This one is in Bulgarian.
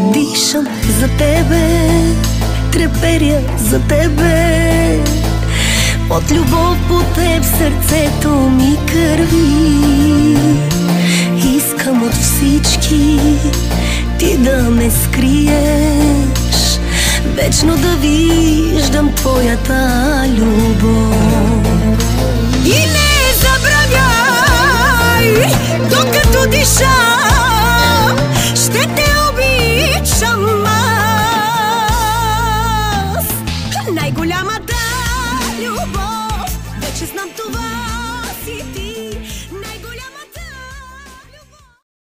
Дишам за тебе, треперя за тебе. От любов по теб сърцето ми кърви. Искам от всички ти да ме скриеш, вечно да виждам твоята любов. И не забравяй, докато диша, ще те обичам аз. Най-голямата любов, вече знам това.